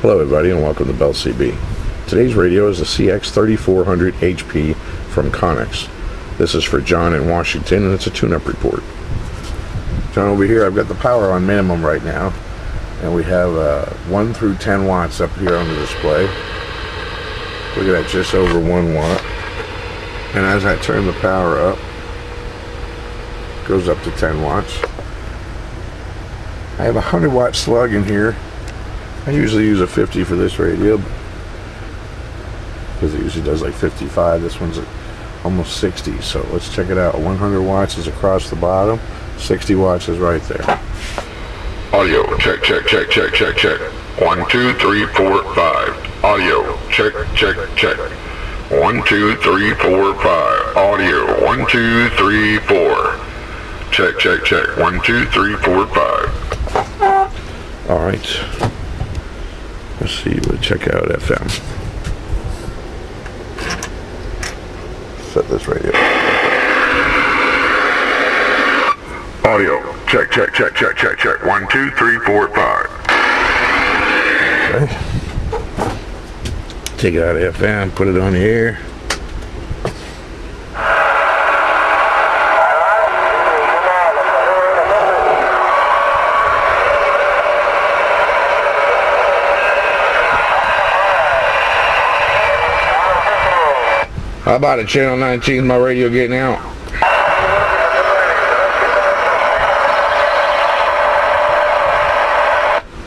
Hello everybody and welcome to Bell CB. Today's radio is the CX-3400HP from Connex. This is for John in Washington and it's a tune-up report. John, over here I've got the power on minimum right now and we have 1 through 10 watts up here on the display. Look at that, just over 1 watt. And as I turn the power up, it goes up to 10 watts. I have a 100 watt slug in here. I usually use a 50 for this radio because it usually does like 55. This one's at almost 60, so let's check it out. 100 watts is across the bottom, 60 watts is right there. Audio check, check, check, check, check, check. 1 2 3 4 5. Audio check, check, check. 1 2 3 4 5. Audio 1 2 3 4. Check, check, check. 1 2 3 4 5. All right. Let's see, we'll check out FM. Set this radio. Audio check, check, check, check, check, check. 1 2 3 4 5. Okay. Take it out of FM, put it on the air. How about it, channel 19, my radio getting out?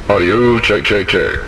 Audio check, check, check.